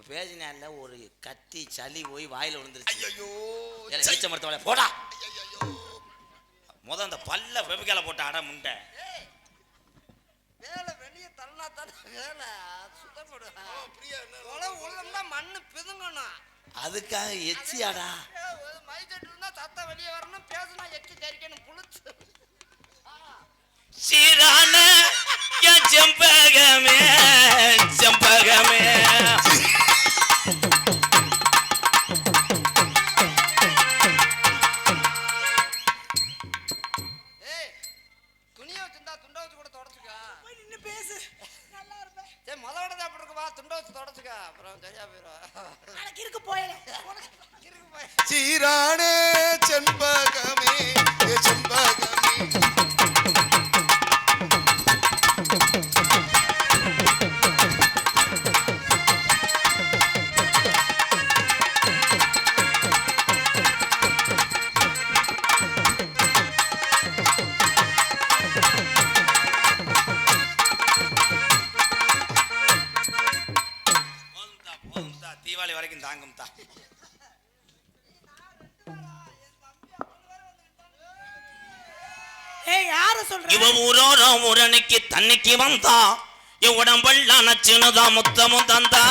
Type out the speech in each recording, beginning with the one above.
பேசினால ஒரு கத்தி சளி போய் வாயில விழுந்துருச்சு. ஐயோ ஈச்ச மரத்தோட போடா. முத அந்த பல்ல வெபிக்கால போட்ட அட முண்டை வேலை வெளியே தள்ளா தானே வேலை சுத்தப்படும் உள்ளம்னா மண்ணு பிதுங்கணும். அதுக்காக எச்சியாடா மைசெட் இருந்தா சத்தம் வெளியே வரணும், பேசுனா எச்சி தெரிக்கணும் புளிச்சு. சீரான செம்பகமே செம்பகமே துணியை வச்சிருந்தா துண்டை வச்சு கூட தொடச்சுக்கா. நின்று பேசு நல்லா இருப்பேன். சரி முதல்ல அப்படி இருக்குவா, துண்டை வச்சு தொடச்சுக்கா, அப்புறம் சரியா போயிடும். இருக்கு போயிடும். சீரானே செண்பகமே செண்பகமே தீபாவளி வரைக்கும் தாங்கும் தான். இவ ஊரோரோ ஊரணிக்கு தண்ணிக்கு வந்தா என் உடம்பெல்லாம் நச்சுனுதான் முத்தமும் தந்தா.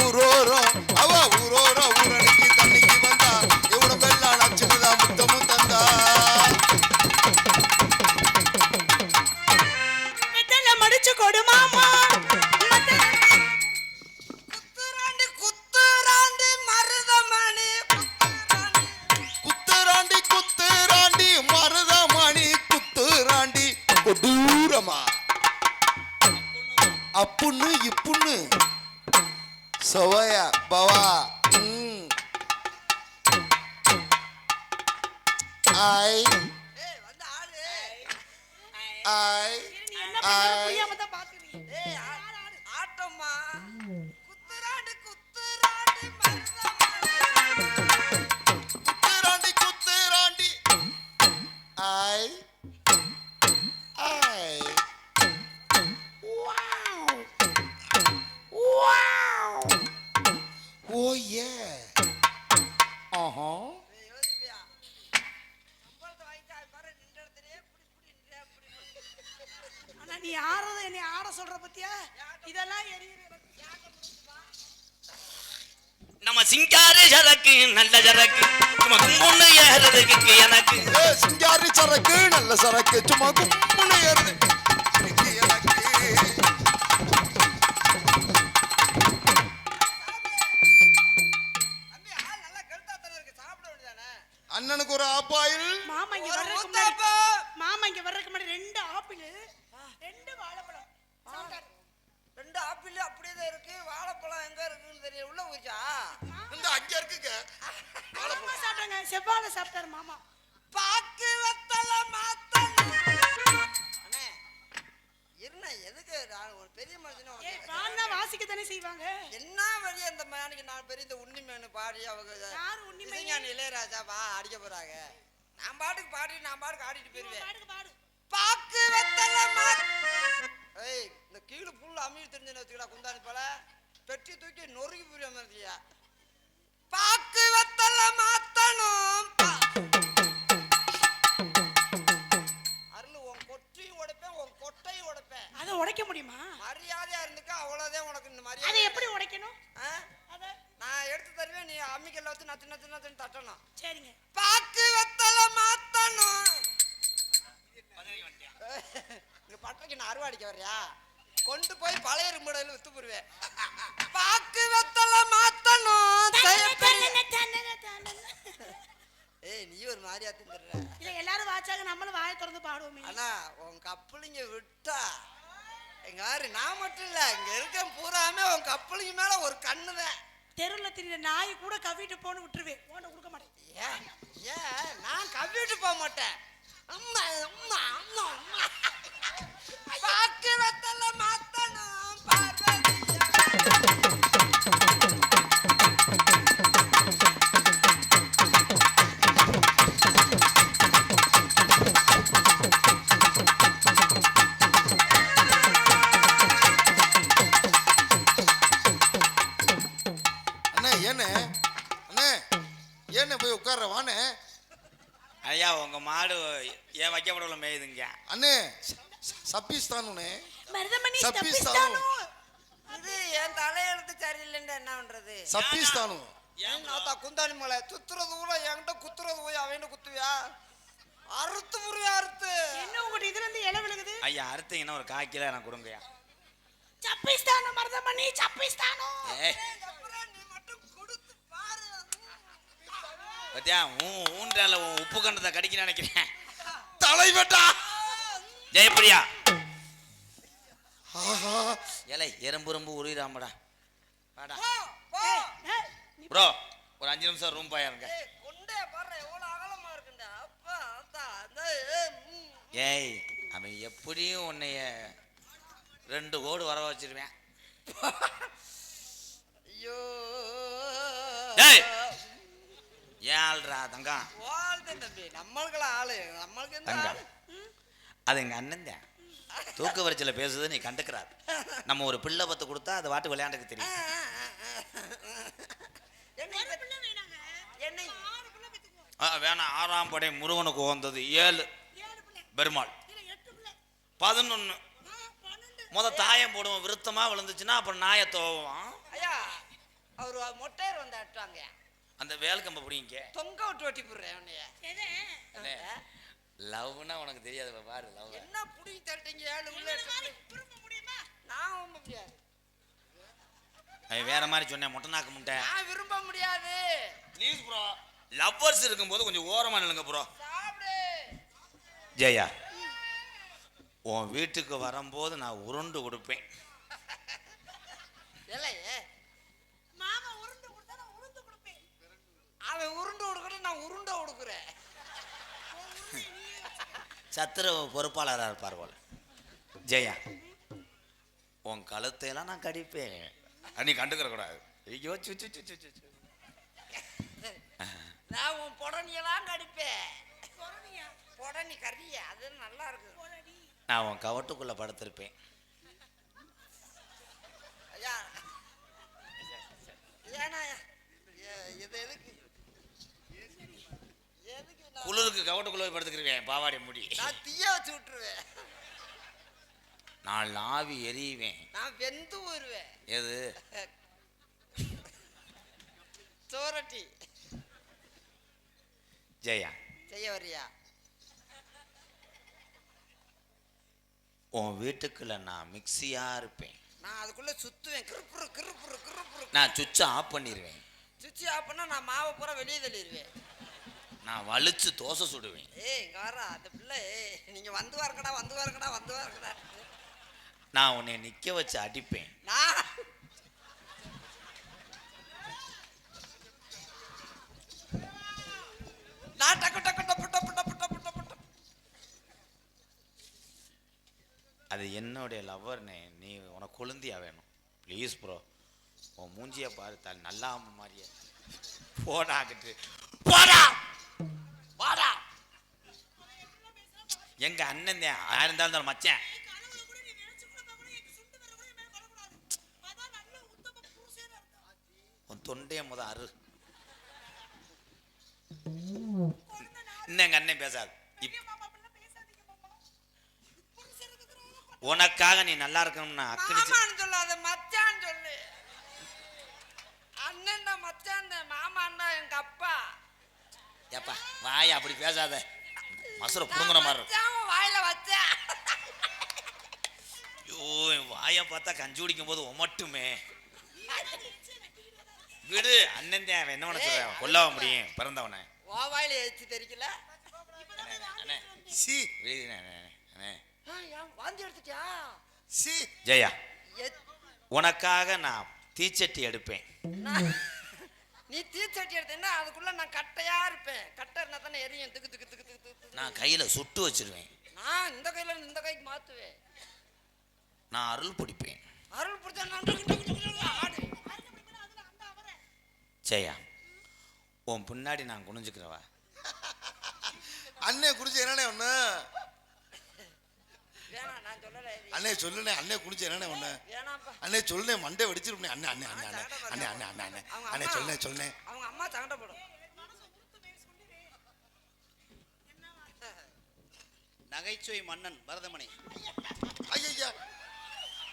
ஊரோரோ அவ ஊரோரோ ஊரணிக்கு தண்ணிக்கு வந்தா என் உடம்பெல்லாம் நச்சுனுதான் முத்தமும் தந்தா. மடிச்சு கொடு மாமா. கொடூரமா அப்புன்னு இப்புன்னு சோயா பவா ஐ ஐ ஐ ஆட்டம்மா குத்துராண்டி குத்துராண்டி குத்துராண்டி ஐ Oh yeah. நீ ஆறத என்னை ஆட சொல்ற பத்தியா? இதெல்லாம் நம்ம சிங்காரி சரக்கு நல்ல சரக்கு சும்மா கும்புன்னு ஏறதுக்கு எனக்கு. சிங்காரி சரக்கு நல்ல சரக்கு சும்மா கும்புன்னு ஏறது எனக்கு. அண்ணனுக்கு ஒரு ஆப்பாயில். மாமா இங்க வர்றதுக்கு முன்னாடி 2 ஆப்பிள் 2 வாழைப்பழம் சாப்பிட்டாரு. 2 ஆப்பிள் அப்படியே தான் இருக்கு. வாழைப்பழம் எங்க இருக்குன்னு தெரியல. உள்ள போச்சா? இந்த அங்க இருக்குங்க. வாழைப்பழம் சாப்பிட்டாங்க. செவ்வாழை சாப்பிட்டாரு மாமா. பாக்கு வத்தல மாத்தணும். அண்ணே இருண்ணே எதுக்கு ஒரு பெரிய மனுஷனே வான்னா வாசிக்க தானே செய்வாங்க. என்ன வழி அந்த மேனுக்கு நான் பெரிய இந்த உன்னிமேனு பாடி அவங்க யார் உன்னிமேன் இளையராஜா வா அடிக்க போறாங்க. நான் பாட்டுக்கு பாடி நான் பாட்டுக்கு ஆடிட்டு போயிருவேன். பாக்கு வத்தல ஏய் இந்த கீழு புல்ல அமீர் தெரிஞ்சு வச்சுக்கடா குந்தாணி போல பெட்டி தூக்கி நொறுக்கி போயிரு மாதிரியா. பாக்கு வத்தல மாத்தணும். அருள் உன் கொட்டையும் உடைப்பேன் உன் கொட்டையும் உடைப்பேன். அதை உடைக்க முடியுமா? மரியாதையா இருந்துக்க அவ்வளவுதான் உனக்கு. இந்த மாதிரி அதை எப்படி உடைக்கணும்? நான் எடுத்து தருவேன், நீ அம்மிக்கல்ல வச்சு நச்சு நச்சு நச்சுன்னு தட்டணும். சரிங்க. பாக்கு வத்தல மாத்தணும். இங்க பட்டறைக்கு நான் அறுவாடிக்க வர்றியா? கொண்டு போய் பழைய ரிமோடையில வித்து போடுவேன். பாக்கு வத்தல மாத்தணும். ஏய் நீ ஒரு மாதிரியா தின்னுற. இல்ல எல்லாரும் வாச்சாங்க நம்மளும் வாயை திறந்து பாடுவோமே. அண்ணா உன் கப்பலிங்க விட்டா எங்க நான் மட்டும் இல்ல இங்க இருக்க பூராமே உன் கப்பலிங்க மேல ஒரு கண்ணுதான். தெருவில் தெரியல நாய் கூட கவிட்டு போன்னு விட்டுருவேன். ஓட கொடுக்க மாட்டேன். ஏன் நான் கவிட்டு போக மாட்டேன். அம்மா அம்மா அம்மா அம்மா பாக்கு வத்தல மாத்தணும் பார்வதியா. ஏண்ணே அண்ணே ஏண்ணே போய் உட்கார்ற வாண்ணே. ஐயா உங்க மாடு ஏன் வைக்கப்படல மேயுதுங்க அண்ணே சப்பிஸ்தானுண்ணே. மருதமணி சப்பிஸ்தானு இது என் தலையெழுத்து சரியில்லைன்னு என்ன பண்றது? சப்பிஸ்தானு ஏன் bro? நாத்தா குந்தாணி மலை துத்துறது கூட என்கிட்ட குத்துறது போய் அவன் குத்துவியா? அறுத்து முறியா அறுத்து என்ன உங்ககிட்ட இதுல இருந்து இலை விழுகுது? ஐயா அறுத்தீங்கன்னா ஒரு 1/4 கிலோ எனக்கு கொடுங்கய்யா. சப்பிஸ்தானு மருதமணி சப்பிஸ்தானு. ஏய் நீ மட்டும் கொடுத்து பாரு. பத்தியா ஊன்றால உப்பு கண்டத்தை கடிக்க நினைக்கிறேன். தலைவட்டா. ஜெயப்பிரியா ஆஹா ஏலை எறும்பு உருகிறாமடா வாடா போ. ப்ரோ ஒரு 5 நிமிஷம் ரூம் பாருங்க. ஏய் கொண்டே பாரு எவ்வளவு அகலமா இருக்குடா. அப்பா அத்தா அந்த ஏய் அவன் எப்படியும் உன்னைய 2 கோடு வர வச்சிருவேன். ஐயோ ஏய் ஏன் ஆள்றா தங்கம் வாழ்ந்த தம்பி நம்மளுக்கெல்லாம் ஆளு நம்மளுக்கு எந்த தங்கம் ஆளு? அது எங்க அண்ணன் தான் தூக்க வரிச்சல பேசுறது நீ கண்டுக்கிறாரு. நம்ம ஒரு பிள்ளை பத்து கொடுத்தா அது வாட்டு விளையாண்டுக்கு தெரியும். என்னை வேணாம் 6ஆம் படை முருகனுக்கு உகந்தது 7 பெருமாள் 11 தாயம் போடுவோம் விருத்தமா விழுந்துச்சுன்னா அப்புறம் நாயை தோவான். ஐயா அவரு மொட்டையர் வந்து அட்டுவாங்க அந்த வேல்கம்ப பிடிங்க தொங்க விட்டு வெட்டி போடுறேன் உன்னைய. லவ்னா உனக்கு தெரியாது பாரு லவ் என்ன புடிங்கி தட்டிங்க ஏழு உள்ள நான் விரும்ப முடியாது. வேற மாதிரி சொன்னேன் மொட்டை நாக்கு முட்டை. நான் விரும்ப முடியாது. ப்ளீஸ் ப்ரோ லவ்வர்ஸ் இருக்கும்போது கொஞ்சம் ஓரமா நில்லுங்க ப்ரோ. சாப்பிடு. ஜெயா உன் வீட்டுக்கு வரும்போது நான் உருண்டு கொடுப்பேன். இல்லையே மாமா உருண்டு கொடுத்தா நான் உருண்டு கொடுப்பேன். அவன் உருண்டு கொடுக்கணும் நான் உருண்டை கொடுக்குறேன். சத்திர பொறுப்பாளராக இருப்பார் போல. ஜெயா உன் கழுத்தையெல்லாம் நான் கடிப்பேன். நீ கண்டுக்கிற கூடாது. ஐயோ நான் உன் புடனியெல்லாம் கடிப்பேன். புடனி கறியா அது நல்லா இருக்கு. நான் உன் கவட்டுக்குள்ள படுத்திருப்பேன். ஐயா ஏன்னா இது எதுக்கு எதுக்கு குளிருக்கு கவட்டுக்குள்ள போய் படுத்துக்கிறேன். பாவாடை முடி நான் தீய வச்சு விட்டுருவேன். நான் ஆவி எரியுவேன். நான் வெந்து போயிருவேன். எது சோரட்டி ஜெயா செய்ய வரியா? உன் வீட்டுக்குள்ள நான் மிக்சியா இருப்பேன். நான் அதுக்குள்ள சுத்துவேன். கிருப்புரு கிருப்புரு கிருப்புரு. நான் சுவிட்சை ஆஃப் பண்ணிடுவேன். சுவிட்ச் ஆஃப் பண்ணா நான் மாவை பூரா வெளியே தள்ளிடுவேன். நான் வலிச்சு தோசை சுடுவேன். ஏய் இங்க வர அந்த பிள்ளை நீங்க வந்து வரக்கடா வந்து வரக்கடா வந்து வரக்கடா. நான் உன்னை நிக்க வச்சு அடிப்பேன். நான் டக்கு டக்கு டப்பு டப்பு டப்பு டப்பு டப்பு. அது என்னுடைய லவ்வர்னே. நீ உனக்கு கொழுந்தியா வேணும். ப்ளீஸ் ப்ரோ உன் மூஞ்சியை பாரு நல்லா மாதிரியே போடாக்கிட்டு போடா வாடா. எங்க அண்ணன் தான் யார் இருந்தாலும் மச்சான். உன் தொண்டைய அரு இன்னும் எங்க அண்ணன் பேசாது. உனக்காக நீ நல்லா இருக்கணும்னா மாமான்னு சொல்லாத மச்சான் சொல்லு. அண்ணன் தான் மச்சான் தான். மாமான்னா எங்க அப்பா. ஏப்பா வாய் அப்படி பேசாத. மசுரை புடுங்குற மாதிரி இருக்கும். மச்சான் வாயில வச்சேன். ஐயோ வாயை பார்த்தா கஞ்சி குடிக்கும் போது ஒமட்டுமே. விடு அண்ணன் தான் அவன் என்ன பண்ண சொல்ற கொல்லவ முடியும் பிறந்தவனை. வா வாயில ஏச்சு தெரிக்கல. சி வாந்தி எடுத்துட்டியா? சி ஜெயா உனக்காக நான் தீச்சட்டி எடுப்பேன். நீ தீச்சட்டி எடுத்தேன்னா அதுக்குள்ள நான் கட்டையா இருப்பேன். கட்டை இருந்தா தானே எரியும். திக்கு திக்கு திக்கு திக்கு திக்கு. நான் கையில சுட்டு வச்சிருவேன். நான் இந்த கையில இருந்து இந்த கைக்கு மாத்துவேன். நான் அருள் பிடிப்பேன். அருள் பிடிச்சா நான் டிக்கு டிக்கு டிக்கு ஆடு. ஜெயா உன் பின்னாடி நான் குனிஞ்சுக்கிறவா. அண்ணே குடிச்சு என்னண்ணே ஒண்ணு வேணாம் நான் சொல்லல அண்ணே சொல்லுனே அண்ணே குடிச்சு என்னண்ணே ஒண்ணு வேணாம்ப்பா அண்ணே சொல்லுனே மண்டே வெடிச்சிருப்பே அண்ணே அண்ணே அண்ணே அண்ணே அண்ணே அண்ணே அண்ணே அண்ணே அவங்க அண்ணே அம்மா- சொல்லுனே சொல்லுனே அவங்க அம்மா சங்கடப்படும். நகைச்சுவை மன்னன் பரதமணி ஐயா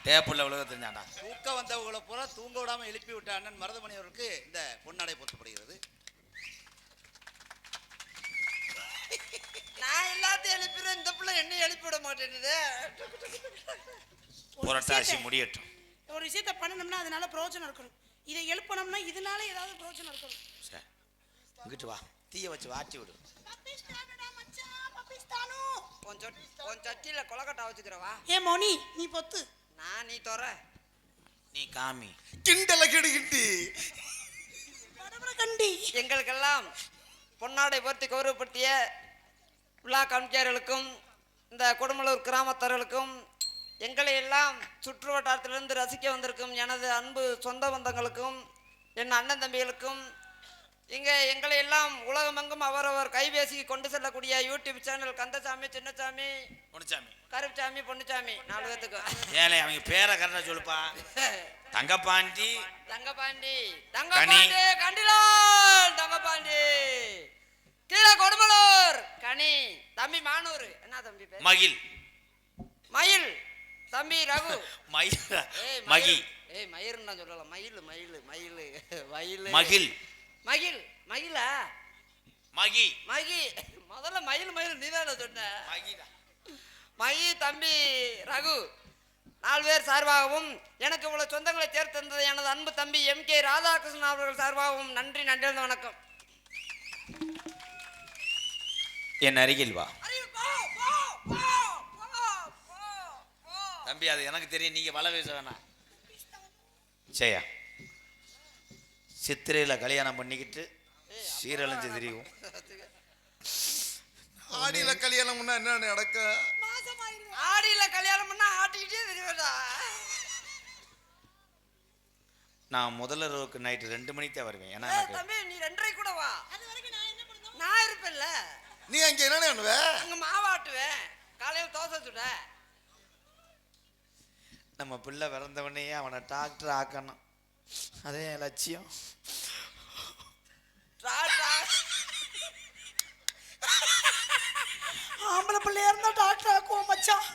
டேப்புள்ள உலக தெரிஞ்சாண்டா. தூக்க வந்தவங்களை பூரா தூங்க விடாம எழுப்பி விட்ட அண்ணன் மருதமணி அவருக்கு இந்த பொன்னாடை போற்றப்படுகிறது. நான் எல்லாத்தையும் எழுப்பிடுவேன், இந்த பிள்ளை என்ன எழுப்பி விட மாட்டேங்குது. புரட்டாசி முடியட்டும். ஒரு விஷயத்த பண்ணணும்னா அதனால பிரயோஜனம் இருக்கணும். இதை எழுப்பணும்னா இதனால ஏதாவது பிரயோஜனம் இருக்கணும். சரி இங்கிட்டு வா, தீய வச்சு வாட்டி விடு. உன் சட்டியில கொலக்கட்டை வச்சுக்கிறவா ஏ மோனி நீ பொத்து. நான் நீ தோற நீ காமி. கிண்டல கிடுகிட்டி கண்டி எங்களுக்கெல்லாம் பொன்னாடை போர்த்தி கௌரவப்படுத்திய விழா கமிட்டியாளர்களுக்கும் இந்த கொடுமலூர் கிராமத்தார்களுக்கும் எங்களை எல்லாம் சுற்று வட்டாரத்திலிருந்து ரசிக்க வந்திருக்கும் எனது அன்பு சொந்த பந்தங்களுக்கும் என் அண்ணன் தம்பிகளுக்கும் இங்கே எங்களை எல்லாம் உலகமெங்கும் அவரவர் கைபேசி கொண்டு செல்லக்கூடிய யூடியூப் சேனல் கந்தசாமி, சின்னசாமி, பொன்னுச்சாமி, கருப்புசாமி, பொன்னுசாமி 4 பேத்துக்கு ஏலே அவங்க பேரை கரெக்டா சொல்லுப்பா. தங்கப்பாண்டி, தங்கபாண்டி, தங்கபாண்டி, கண்டிலால் தங்கபாண்டி, கீழே கொடுமலூர் கனி, தம்பி மானூர், என்ன தம்பி பேர்? மகிழ். மயில், தம்பி ரகு. மகிழ் ஏய் மகி. ஏய் மயிர்னு நான் சொல்லலாம். மயில் மயில் மயில் மயில் மகிழ் மகிழ் மயிலா மகி. மகி முதல்ல மயில் மயில் நீதான சொன்ன. மகிடா. மகி, தம்பி ரகு 4 பேர் சார்பாகவும் எனக்கு இவ்வளவு சொந்தங்களை தேர்ந்து தந்தது எனது அன்பு தம்பி MK ராதாகிருஷ்ணன் அவர்கள் சார்பாகவும் நன்றி நன்றி வணக்கம். என் அருகில் வா தம்பி. அது எனக்கு தெரியும், நீங்க வள பேச வேணாம். சரியா சித்திரையில கல்யாணம் பண்ணிக்கிட்டு சீரழிஞ்சு தெரியும். ஆடியில கல்யாணம் பண்ணா என்ன நடக்க? ஆடியில கல்யாணம் பண்ணா ஆட்டிக்கிட்டே தெரியுதா? நான் முதல்ல ரோக்கு நைட்டு 2 மணிக்கு தான் வருவேன். ஏன்னா தம்பி நீ 2:30 கூட வா, நான் இருப்பேன்ல. நீ அங்க என்ன பண்ணுவ? அங்க மாவாட்டுவேன், காலையில தோசை சுட. நம்ம பிள்ளை பிறந்தவனே அவனை டாக்டர் ஆக்கணும், அதே என் லட்சியம். ஆம்பளை பிள்ளையா இருந்தா டாக்டர் ஆக்குவோம் மச்சான்,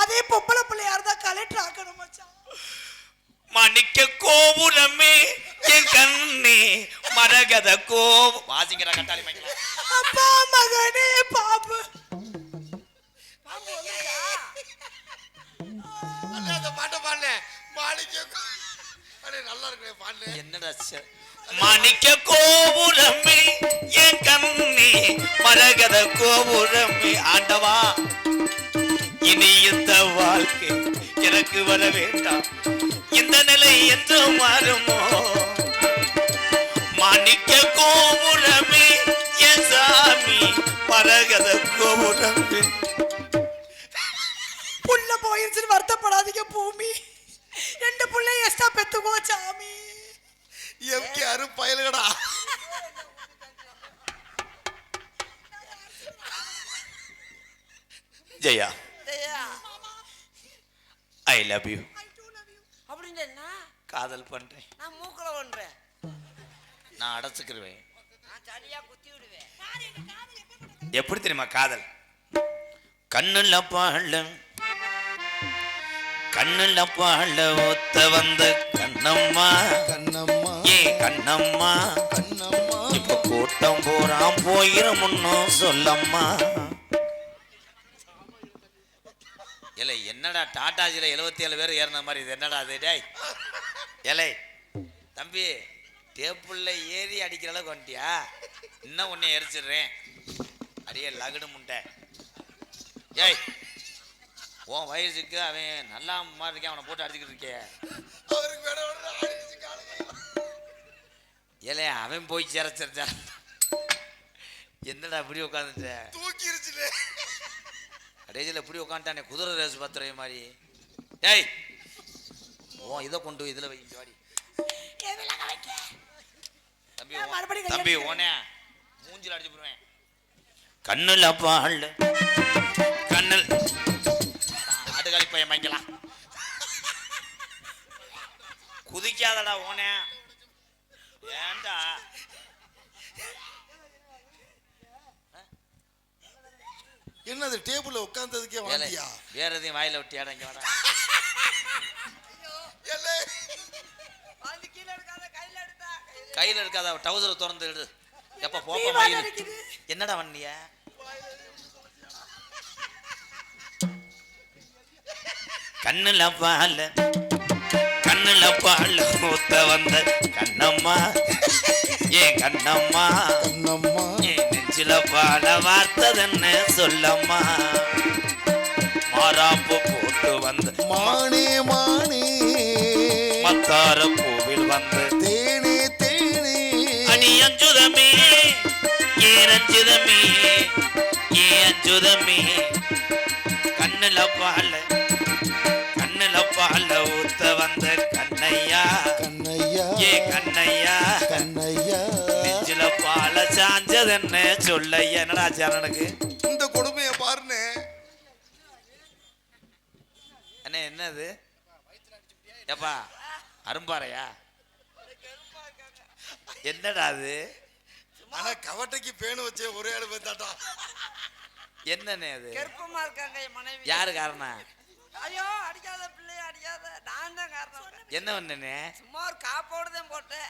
அதே பொம்பளை பிள்ளையா இருந்தா கலெக்டர் ஆக்கணும் மச்சான். மணிக்க கோபுரமே என் கண்ணே மரகத கோபு வாசிக்கிற கட்டாளி மைக்கலாம். அப்பா மகனே பாபு அந்த பாட்டை பாடுனே மாணிக்க நல்லா இருக்கு பாடு. என்னடா மணிக்க கோபுரமே என் கண்ணே மரகத கோபுரமே. ஆண்டவா இனி இந்த வாழ்க்கை எனக்கு வர வேண்டாம், இந்த நிலை என்று மாறுமோ. மாணிக்க கோபுரமே என் சாமி மரகத கோபுரமே. புள்ள போயிருச்சுன்னு வருத்தப்படாதீங்க பூமி, 2 புள்ளை எக்ஸ்ட்ரா பெத்துக்கோ சாமி. எம்கே அரு பயலுகடா. ஜெயா ஐயா, ஐ லவ் யூ. அப்படின்னு என்ன? காதல் பண்றேன். நான் மூக்கல ஒன்றேன், நான் அடைச்சுக்கிருவேன். நான் சரியா குத்தி விடுவேன். எப்படி தெரியுமா காதல்? கண்ணுல பாழ கண்ணுல பாழ ஒத்த வந்த கண்ணம்மா கண்ணம்மா ஏ கண்ணம்மா கண்ணம்மா இப்ப கூட்டம் போறான் போயிரும் முன்னும் சொல்லம்மா. ஏலே என்னடா டாட்டாஜில 77 பேர் ஏறின மாதிரி இது என்னடா அது? டேய் ஏலே தம்பி, டேப்புள்ள ஏறி அடிக்கிற அளவுக்கு வந்துட்டியா? இன்னும் உன்னை எரிச்சிடுறேன் அடியே லகுடு முண்டை. ஏய் உன் வயசுக்கு அவன் நல்லா மாதிரி இருக்கேன், அவனை போட்டு அடிச்சுக்கிட்டு இருக்கே. அவருக்கு வேற ஒண்ணு ஆடிச்சு காலையில. ஏலே அவன் போய் சிறச்சிருச்சா? என்னடா இப்படி உட்காந்துட்ட? தூக்கிருச்சுலே. கடைசியில் இப்படி உட்காந்துட்டானே குதிரை ரேஸ் பத்திர மாதிரி. ஏய் ஓ இதை கொண்டு இதில் வை வாடி தம்பி. தம்பி ஓனே மூஞ்சில் அடிச்சு போடுவேன். கண்ணுல பால் கண்ணில் அமைக்கலாம். குதிக்காதடா ஓனே. ஏன்டா என்னது டேபிள்ல உட்கார்ந்ததுக்கே வாந்தியா? வேற எதையும் வாயில விட்டு ஏடங்க வாடா. ஏலே வாந்தி கீழே எடுக்காத, கையில எடுத்தா. கையில இருக்காத டவுசர் திறந்து எடு. எப்ப போப்ப மயில். என்னடா வண்டிய? கண்ணுல பால் ஊத்த வந்த கண்ணம்மா, ஏன் கண்ணம்மா, கண்ணம்மா ஏன் நெஞ்சில பால வார்த்ததன்னு சொல்லம்மா. மாறாப்பு போட்டு வந்து மானே மானே மத்தார பூவில் வந்து தேனே தேனே அடி அஞ்சுதமே, ஏன் அஞ்சுதமே, ஏன் அஞ்சுதமே. கண்ணுல பால ஊத்த வந்த கண்ணையா, கண்ணையா ஏ கண்ணையா, கண்ணையா நெஞ்சில பால சாஞ்சதென்ன சொல்லையா. என்னடா சரணனுக்கு இந்த கொடுமையை பாருன்னு. அண்ணே என்னது? ஏப்பா அரும்பாறையா? என்னடா அது? ஆனா கவட்டைக்கு பேணு வச்சே ஒரே ஆளு பார்த்தாட்டா. என்னண்ணே அது? கெர்ப்பமா இருக்காங்க என் மனைவி. யாரு காரணம்? ஐயோ அடிக்காத பிள்ளைய அடிக்காத, நான் தான் காரணம். என்ன பண்ணனே? சும்மா ஒரு காப்போடு தான் போட்டேன்.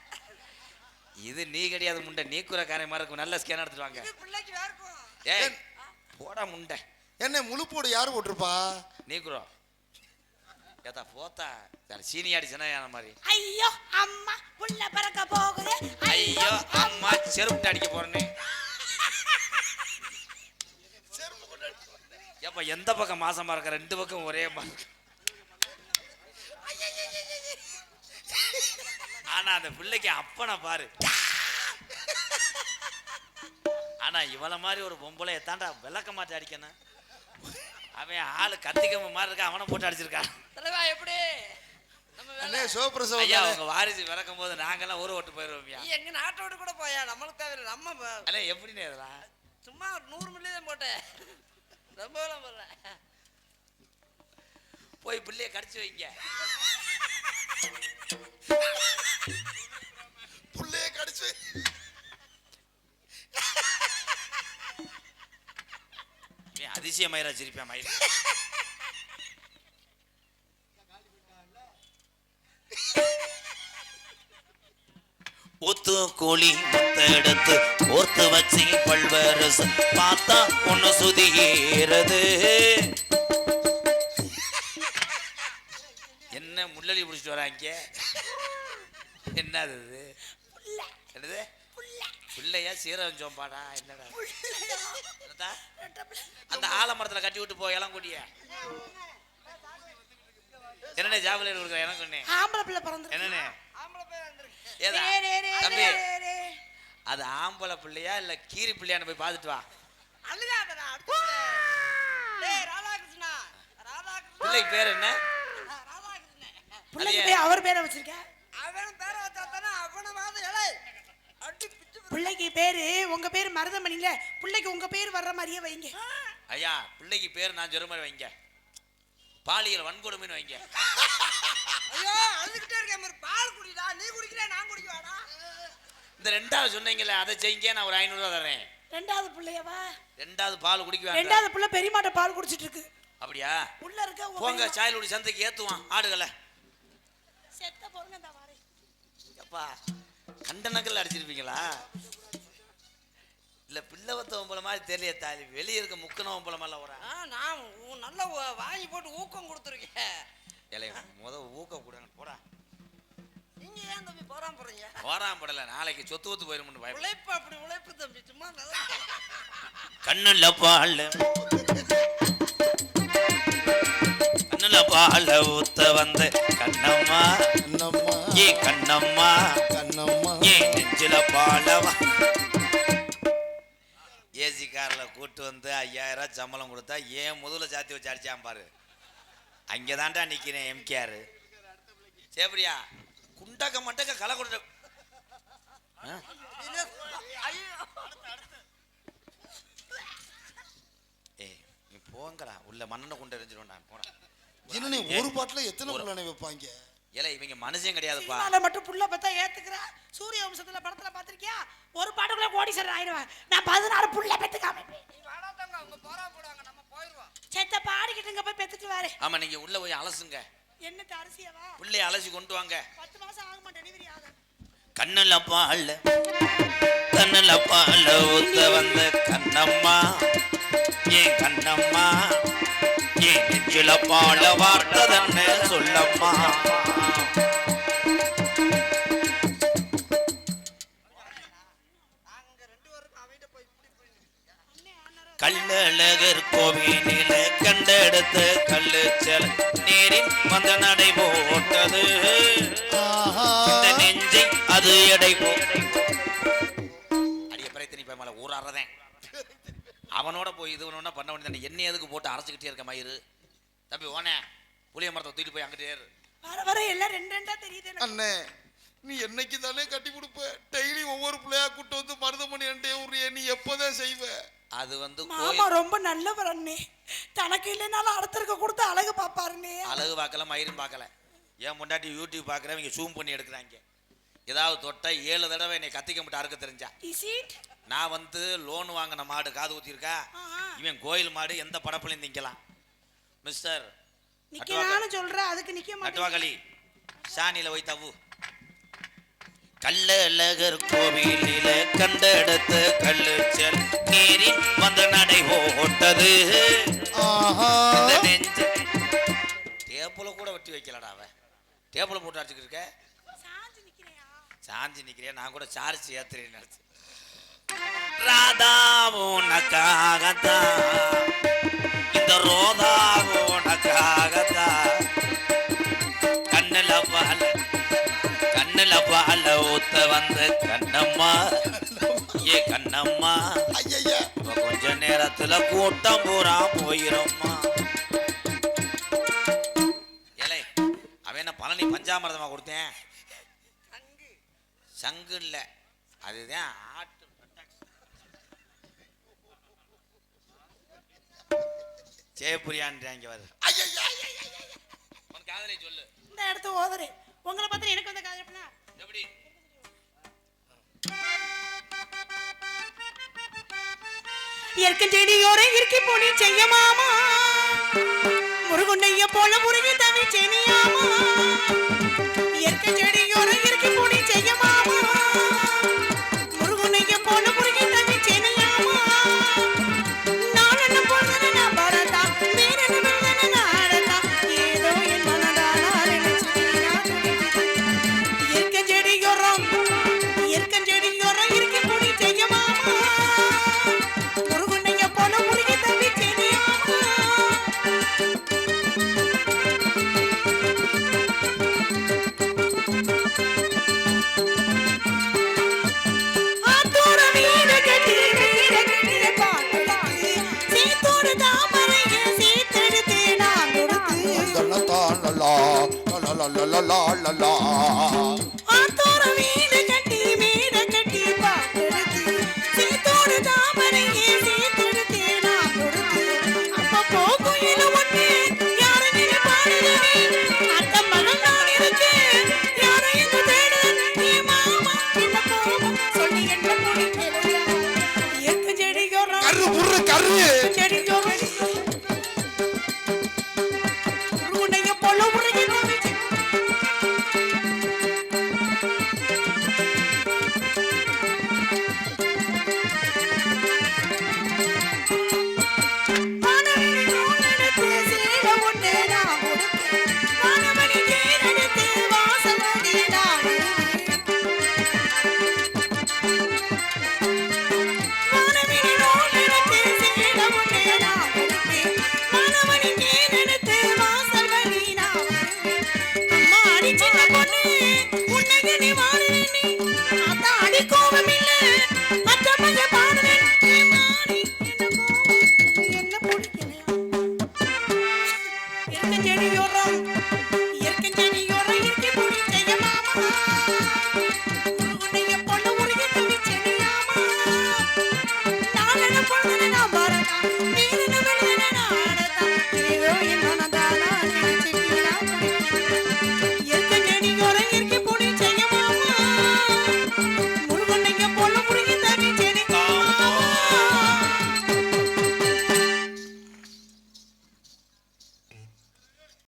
இது நீ கிடையாது முண்டை, நீ கூறக்காரன் மாதிரி இருக்கும். நல்ல ஸ்கேன் எடுத்துட்டு வாங்க. இது பிள்ளைக்கு வேர்க்கும். ஏய் போடா முண்டை. என்ன முழுப்போடு யாரு போட்டிருப்பா? நீ கூறோ ஏத்தா போத்தா சீனியாடி சின்ன மாதிரி. ஐயோ அம்மா புள்ள பறக்க போகுது. ஐயோ அம்மா செருப்பு அடிக்க போறேன்னு. ஏப்பா எந்த பக்கம் மாசமா இருக்க? ரெண்டு பக்கம் ஒரே மாதிரி. ஆனா அந்த பிள்ளைக்கு அப்பனை பாரு. ஆனா இவள மாதிரி ஒரு பொம்பளை தாண்டா விளக்க மாட்டி அடிக்கணும். அவன் ஆளு கத்திக்கம்ப மாதிரி இருக்க, அவனை போட்டு அடிச்சிருக்கான். தலைவா எப்படி நம்ம அண்ணே சிவபிரசவம் ஐயா உங்க வாரிசு விறக்கும் போது நாங்கெல்லாம் ஊரை விட்டு போயிருவோம். நீ எங்க நாட்டோடு கூட போயா, நம்மளுக்கு தேவையில்லை. நம்ம அல்ல எப்படின்னு இதெல்லாம் சும்மா ஒரு 100 மில்லி தான் போட்டேன், ரொம்பலாம் போடல. போய் பிள்ளைய கடிச்சு வைங்க. புள்ளைய கடிச்சு அதிசய மயிரா சிரிப்பேன் மயிர. ஒத்து கோழி முத்த எடுத்து ஓர்த்து வச்சு பல்வேறு பார்த்தா ஒன்னு சுதிகிறது. என்ன முள்ளலி பிடிச்சிட்டு வராங்க? என்னது இது? என்னது பிள்ளையா சீரகம் சோம்பாடா? என்னடா அந்த ஆலமரத்துல கட்டி விட்டு போய் இளங்குடிய என்னண்ணே ஜாவல கொடுக்குற எனக்கு ஆம்பளை பிள்ளை பிறந்து. என்னண்ணே ஆம்பளை பேர் வந்திருக்கு. ஏதா தம்பி அது ஆம்பளை பிள்ளையா இல்ல கீரி பிள்ளையான்னு போய் பார்த்துட்டு வா. அழுகாதடா, அடுத்து. டேய் ராதாகிருஷ்ணா, ராதாகிருஷ்ணா. பிள்ளைக்கு பேர் என்ன? ராதாகிருஷ்ணன். பிள்ளைக்கு போய் அவர் பேரை வச்சிருக்க. அவன் பேரை வச்சா தானே அவனவாத இலை அடி பிச்சு. பிள்ளைக்கு பேரு உங்க பேரு மருதமணில, பிள்ளைக்கு உங்க பேர் வர்ற மாதிரியே வைங்க. ஐயா பிள்ளைக்கு பேர் நான் சொல்ற மாதிரி வைங்க. பாலியல் வன்கொடுமைன்னு வைங்க. ஐயோ அழுதுகிட்டே இருக்கேன், மாதிரி பால் குடிடா. நீ குடிக்கிற, நான் குடிக்கவாடா. இந்த ரெண்டாவது சொன்னீங்கல்ல அதை செய்ங்க, நான் ஒரு 500 ரூபா தரேன். ரெண்டாவது பிள்ளையவா? ரெண்டாவது பால் குடிக்க வேண்டாம். ரெண்டாவது பிள்ளை பெரியமாட்ட பால் குடிச்சிட்டு இருக்கு. அப்படியா? உள்ள இருக்க உங்க போங்க பெரியம்மா. சாயலுடி சந்தைக்கு ஏத்துவான் ஆடுகளை. செத்த பொறுங்க இந்த வாரே. எப்பா கண்டனக்கல்ல அடிச்சிருப்பீங்களா? இல்ல பிள்ளை வத்தவன் மாதிரி தெரியல தாலி வெளியே இருக்க முக்கனவன் போலமெல்லாம் ஒரு நான் நல்ல வாங்கி போட்டு ஊக்கம் கொடுத்துருக்கேன். இலைய ஊக்க கொடுங்க போடா. நீங்க ஏன் தம்பி போறாம போறீங்க? போறான் படல நாளைக்கு சொத்து ஒத்து போயிரும்னு பயம். உழைப்பு அப்படி உழைப்பு தம்பி, சும்மா நல்லா. கண்ணுல பால் கண்ணுல பால் ஊத்த வந்த கண்ணம்மா, கண்ணம்மா ஏ கண்ணம்மா, கண்ணம்மா ஏ நெஞ்சில பாலவா. ஏசி கார்ல கூட்டு வந்து 5000 சம்பளம் கொடுத்தா ஏன் முதல்ல சாத்தி வச்சு அடிச்சான் பாரு. அங்கதான்டா நிக்கிறேன் எம்கேஆர். சேப்படியா குண்டக்க மண்டக்க களை கொடுத்த ஏ நீ போங்கடா உள்ள மண்ணை கொண்டு எரிஞ்சிருவேன்டா போடா. என்ன ஒரு பாட்டுல எத்தனை புள்ளனை வைப்பாங்க? ஏல இவங்க மனுஷன் கிடையாதுப்பா. சினிமால மட்டும் புள்ள பத்தா ஏத்துக்கற. சூரிய வம்சத்துல படத்துல பாத்திருக்கியா? ஒரு பாட்டுக்குள்ள கோடீஸ்வரர் ஆயிடுவேன். நான் 16 புள்ள பெத்து காமிப்பேன். நீ வாடா தங்க அவங்க போறா போடுவாங்க நம்ம போயிடுவோம். செத்த பாடிக்கிட்டுங்க போய் பெத்துட்டு வாரு. ஆமா நீங்க உள்ள போய் அலசுங்க. என்னத்த அரிசியவா? புள்ளைய அலசி கொண்டு வாங்க. 10 மாசம் ஆகுமா டெலிவரி ஆக? கண்ணுல பால் ஊத்த வந்த கண்ணம்மா ஏன் கண்ணம்மா ஏன் நெஞ்சில பால வார்த்ததன்னு சொல்லம்மா. கள்ளழகர் கோவிலில கண்டெடுத்த கல்லு செல நீரின் வந்த நடை போட்டது இந்த நெஞ்சை அது எடை அடிய பிரயத்தனி போய் மேல ஊறாறதேன் அவனோட போய் இது ஒண்ணு பண்ண வேண்டியது. என்ன எதுக்கு போட்டு அரைச்சிக்கிட்டே இருக்க மயிறு தம்பி ஓனே புளிய மரத்தை தூக்கிட்டு போய் அங்கிட்டே இரு. வர வர எல்லாம் ரெண்டா தெரியுது எனக்கு. அண்ணே நீ என்னைக்கு தானே கட்டி கொடுப்ப? டெய்லி ஒவ்வொரு பிள்ளையா கூட்டு வந்து மருதமணி அண்டே ஊரியே நீ எப்போதான் செய்வ? அது வந்து மாமா ரொம்ப நல்லவர் அண்ணே. தனக்கு இல்லைனாலும் அடுத்தருக்கு கொடுத்து அழகு பாப்பாருண்ணே. அழகு பார்க்கல மயிரும் பார்க்கல. ஏன் முன்னாடி யூடியூப் பார்க்குறேன் இவங்க ஜூம் பண்ணி எடுக்கிறாங்க. ஏதாவது தொட்டா 7 தடவை என்னை கத்திக்க மட்டும் அறுக்க தெரிஞ்சா. நான் வந்து லோன் வாங்கின மாடு காது ஊத்திருக்கா. இவன் கோயில் மாடு எந்த படப்புலையும் திங்கலாம். மிஸ்டர் நிக்கலாம்னு சொல்ற அதுக்கு நிக்க மாட்டேன். நட்டுவாகளி சாணியில போய் தவு. கள்ளழகர் கோவிலில கண்டெடுத்த கல்லு செல் நீரின் வந்த நடை போட்டது டேப்புல கூட வெட்டி வைக்கலடா. அவன் டேப்புல போட்டு அடிச்சுக்கிட்டு இருக்க. சாஞ்சி நிக்கிறியா? நான் கூட சார்ஜ் ஏத்துறேன்னு நினைச்சு. ராதா உனக்காகத்தான் இந்த ரோதா உனக்காகத்தான் கண்ணுல பால ஊத்த வந்த கண்ணம்மா ஏ கண்ணம்மா கொஞ்ச நேரத்துல கூட்டம் பூரா போயிரும்மா. ஏலே அவன் என்ன பழனி பஞ்சாமிரதமா கொடுத்தேன்? சங்கு இல்ல அதுதான் ஆட்டு ஜெயபுரியான்றாங்க. வருது உனக்கு காதலை சொல்லு. இந்த இடத்து ஓதுறேன் உங்களை பத்தி எனக்கு வந்த காதல் எப்படின்னா எப்படி இயற்கை செடியோர இறுக்கி போனி செய்ய மாமா முருகுண்ணைய போல முருகி தவி செனியாமா இயற்கை செடியோர இறுக்கி போனி செய்ய மாமா முருகுண்ணைய போல முருகி தவி செனியாமா நானென்ன போறது நான் பரதா வேறென்ன வேறென்ன நாடதா ஏதோ என் மனதானா இயற்கை செடியோரம் இறுக்கி போனி செய்ய மாமா முருகுண்ணைய போல முருகி தவி செனியாமா ஆத்தோட வீடு கட்டி பாட்டு சீத்தோடு தாமரைய சீத்தெடுத்து நான் கொடுத்து ஆத்தோட வீடு